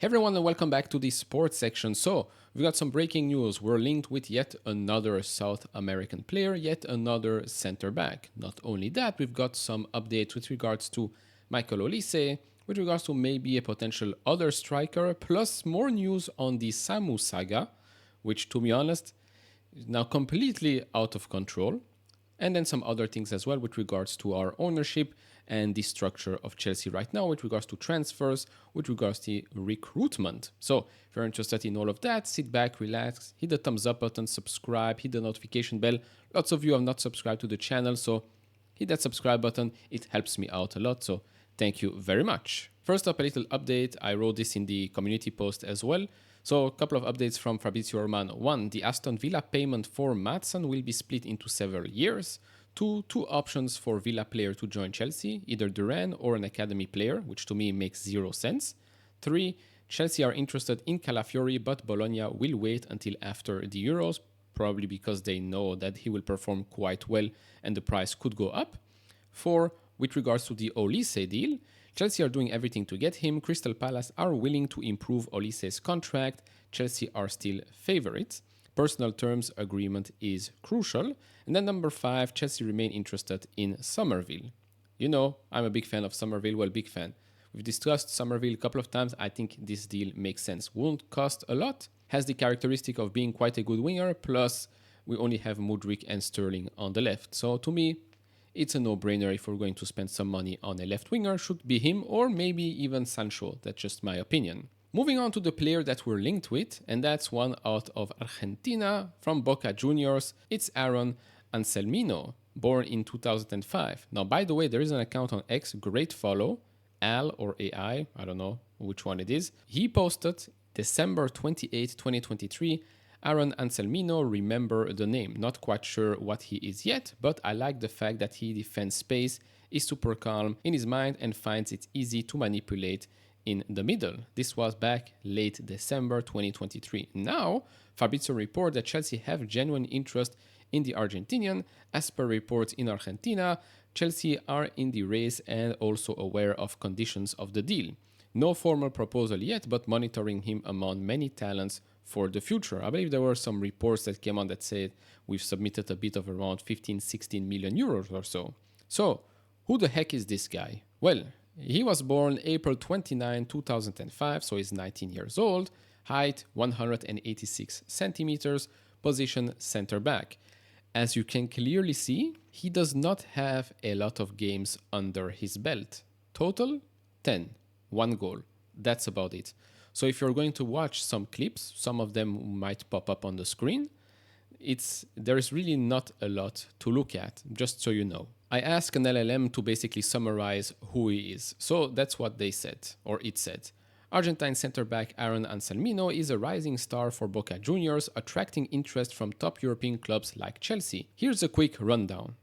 Hey everyone and welcome back to the sports section. So, we've got some breaking news. We're linked with yet another South American player, yet another center back. Not only that, we've got some updates with regards to Michael Olise, with regards to maybe a potential other striker, plus more news on the Samu saga, which to be honest, is now completely out of control. And then some other things as well with regards to our ownership and the structure of Chelsea right now with regards to transfers, with regards to recruitment. So if you're interested in all of that, sit back, relax, hit the thumbs up button, subscribe, hit the notification bell. Lots of you have not subscribed to the channel, so hit that subscribe button. It helps me out a lot, so thank you very much. First up, a little update. I wrote this in the community post as well. So a couple of updates from Fabrizio Romano. One, the Aston Villa payment for Maatsen will be split into several years. Two options for Villa player to join Chelsea, either Duran or an academy player, which to me makes zero sense. Three, Chelsea are interested in Calafiori, but Bologna will wait until after the Euros, probably because they know that he will perform quite well and the price could go up. Four, with regards to the Olise deal, Chelsea are doing everything to get him. Crystal Palace are willing to improve Olise's contract. Chelsea are still favorites. Personal terms agreement is crucial. And then number five, Chelsea remain interested in Somerville. You know, I'm a big fan of Somerville. Well, big fan. We've discussed Somerville a couple of times. I think this deal makes sense. Won't cost a lot. Has the characteristic of being quite a good winger. Plus, we only have Mudryk and Sterling on the left. So to me, it's a no-brainer. If we're going to spend some money on a left winger, should be him or maybe even Sancho. That's just my opinion. Moving on to the player that we're linked with, and that's one out of Argentina from Boca Juniors. It's Aaron Anselmino, born in 2005. Now, by the way, there is an account on X, great follow, Al or AI, I don't know which one it is. He posted December 28, 2023, Aaron Anselmino, remember the name. Not quite sure what he is yet, but I like the fact that he defends space, is super calm in his mind and finds it easy to manipulate in the middle. This was back late December 2023. Now, Fabrizio reports that Chelsea have genuine interest in the Argentinian. As per reports in Argentina, Chelsea are in the race and also aware of conditions of the deal. No formal proposal yet, but monitoring him among many talents for the future. I believe there were some reports that came on that said we've submitted a bit of around 15-16 million euros or so. So, who the heck is this guy? Well, he was born April 29, 2005, so he's 19 years old, height 186 centimeters, position center back. As you can clearly see, he does not have a lot of games under his belt. Total 10, 1 goal. That's about it. So if you're going to watch some clips, some of them might pop up on the screen. There is really not a lot to look at, just so you know. I asked an LLM to basically summarize who he is. So that's what they said, or it said. Argentine center-back Aaron Anselmino is a rising star for Boca Juniors, attracting interest from top European clubs like Chelsea. Here's a quick rundown.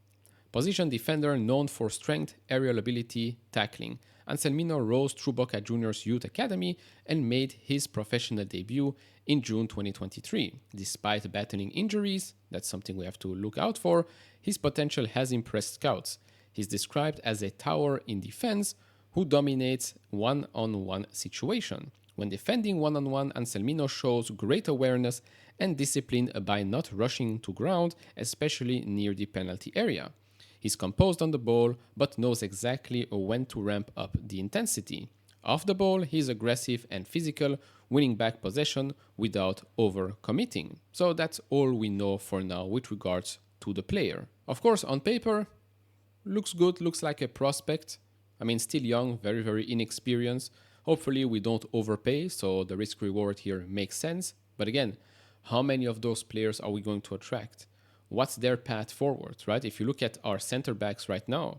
Position defender known for strength, aerial ability, tackling. Anselmino rose through Boca Juniors Youth Academy and made his professional debut in June 2023. Despite battling injuries, that's something we have to look out for, his potential has impressed scouts. He's described as a tower in defense who dominates one-on-one situation. When defending one-on-one, Anselmino shows great awareness and discipline by not rushing to ground, especially near the penalty area. He's composed on the ball, but knows exactly when to ramp up the intensity. Off the ball, he's aggressive and physical, winning back possession without over-committing. So that's all we know for now with regards to the player. Of course, on paper, looks good, looks like a prospect. I mean, still young, very, very inexperienced. Hopefully we don't overpay, so the risk-reward here makes sense. But again, how many of those players are we going to attract? What's their path forward, right? If you look at our center backs right now,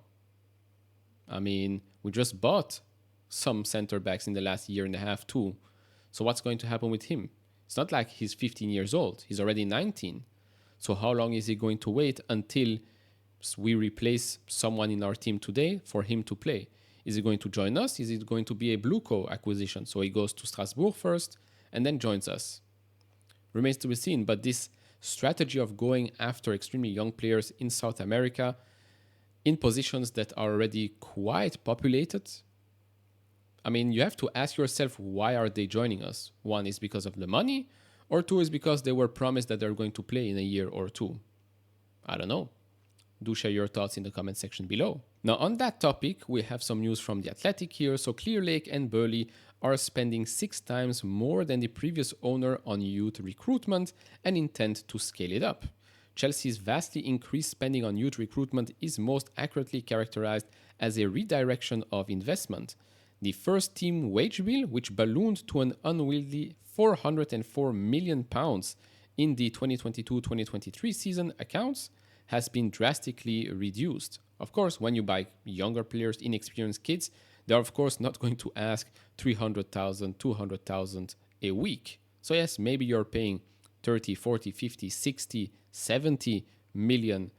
I mean, we just bought some center backs in the last year and a half too. So what's going to happen with him? It's not like he's 15 years old. He's already 19. So how long is he going to wait until we replace someone in our team today for him to play? Is he going to join us? Is it going to be a Blueco acquisition? So he goes to Strasbourg first and then joins us. Remains to be seen, but this strategy of going after extremely young players in South America in positions that are already quite populated, I mean, you have to ask yourself, why are they joining us? One is because of the money, or two is because they were promised that they're going to play in a year or two. I don't know. Do share your thoughts in the comment section below. Now, on that topic, we have some news from The Athletic here. So Clear Lake and Burley are spending 6 times more than the previous owner on youth recruitment and intend to scale it up. Chelsea's vastly increased spending on youth recruitment is most accurately characterized as a redirection of investment. The first team wage bill, which ballooned to an unwieldy £404 million in the 2022-2023 season accounts, has been drastically reduced. Of course, when you buy younger players, inexperienced kids, they're of course not going to ask 300,000, 200,000 a week. So yes, maybe you're paying 30, 40, 50, 60, 70 million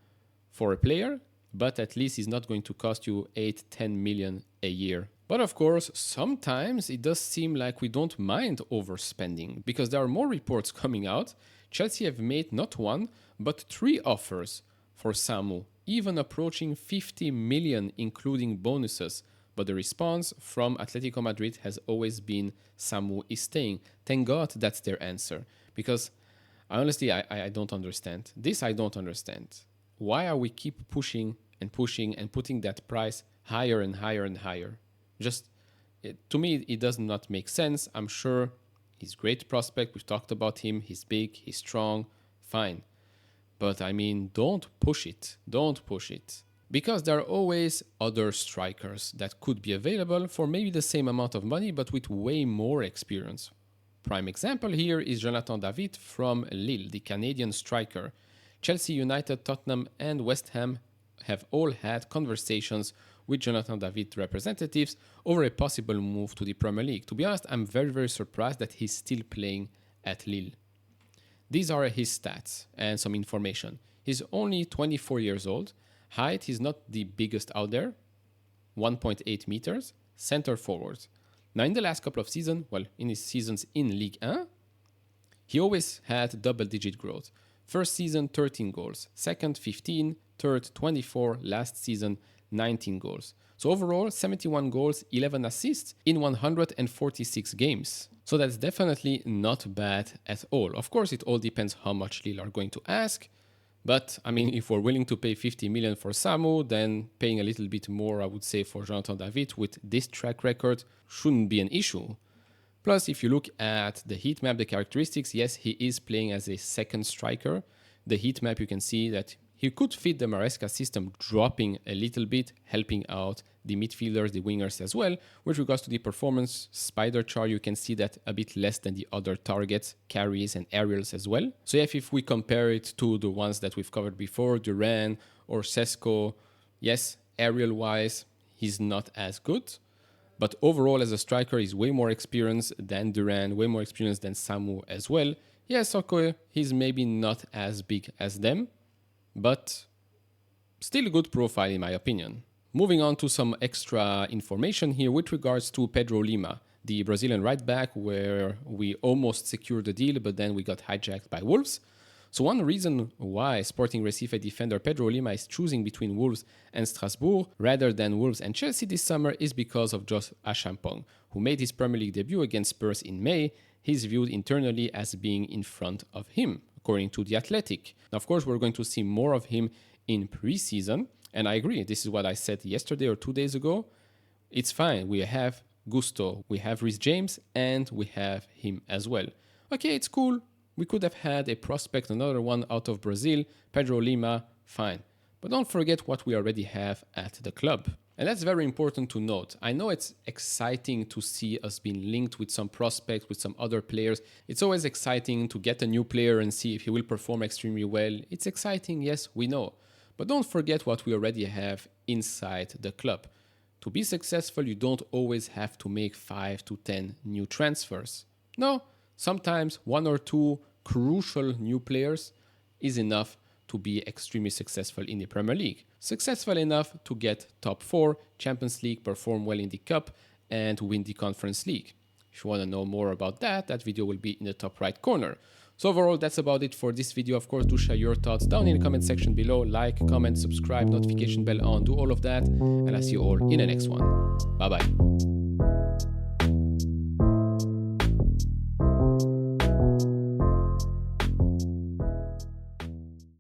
for a player, but at least he's not going to cost you 8, 10 million a year. But of course, sometimes it does seem like we don't mind overspending, because there are more reports coming out. Chelsea have made not one, but 3 offers for Samu, even approaching 50 million including bonuses. But the response from Atletico Madrid has always been Samu is staying. Thank God that's their answer, because honestly, I don't understand. This I don't understand. Why are we keep pushing and putting that price higher and higher and higher? To me, it does not make sense. I'm sure he's a great prospect. We've talked about him. He's big, he's strong, fine. But I mean, don't push it. Don't push it. Because there are always other strikers that could be available for maybe the same amount of money, but with way more experience. Prime example here is Jonathan David from Lille, the Canadian striker. Chelsea, United, Tottenham and West Ham have all had conversations with Jonathan David representatives over a possible move to the Premier League. To be honest, I'm very, very surprised that he's still playing at Lille. These are his stats and some information. He's only 24 years old. Height, he's not the biggest out there. 1.8 meters. Center forward. Now, in the last couple of seasons, in his seasons in Ligue 1, he always had double-digit growth. First season, 13 goals. Second, 15. Third, 24. Last season, 19 goals. So overall, 71 goals, 11 assists in 146 games. So that's definitely not bad at all. Of course, it all depends how much Lille are going to ask. But, I mean, if we're willing to pay 50 million for Samu, then paying a little bit more, I would say, for Jonathan David with this track record shouldn't be an issue. Plus, if you look at the heat map, the characteristics, yes, he is playing as a second striker. The heat map, you can see that he could fit the Maresca system, dropping a little bit, helping out the midfielders, the wingers as well. With regards to the performance spider chart, you can see that a bit less than the other targets, carries and aerials as well. So if we compare it to the ones that we've covered before, Duran or Sesko, yes, aerial-wise, he's not as good. But overall, as a striker, he's way more experienced than Duran, way more experienced than Samu as well. Yes, okay, he's maybe not as big as them, but still a good profile in my opinion. Moving on to some extra information here with regards to Pedro Lima, the Brazilian right back, where we almost secured the deal, but then we got hijacked by Wolves. So one reason why Sporting Recife defender Pedro Lima is choosing between Wolves and Strasbourg rather than Wolves and Chelsea this summer is because of Josh Acheampong, who made his Premier League debut against Spurs in May. He's viewed internally as being in front of him, according to The Athletic. Now, of course, we're going to see more of him in preseason, and I agree. This is what I said yesterday or 2 days ago. It's fine. We have Gusto, we have Reece James, and we have him as well. Okay, it's cool. We could have had a prospect, another one out of Brazil, Pedro Lima, fine. But don't forget what we already have at the club. And that's very important to note. I know it's exciting to see us being linked with some prospects, with some other players. It's always exciting to get a new player and see if he will perform extremely well. It's exciting, yes, we know. But don't forget what we already have inside the club. To be successful, you don't always have to make 5 to 10 new transfers. No, sometimes 1 or 2 crucial new players is enough to be extremely successful in the Premier League. Successful enough to get top 4, Champions League, perform well in the Cup, and win the Conference League. If you want to know more about that, that video will be in the top right corner. So overall, that's about it for this video. Of course, do share your thoughts down in the comment section below. Like, comment, subscribe, notification bell on, do all of that. And I'll see you all in the next one. Bye-bye.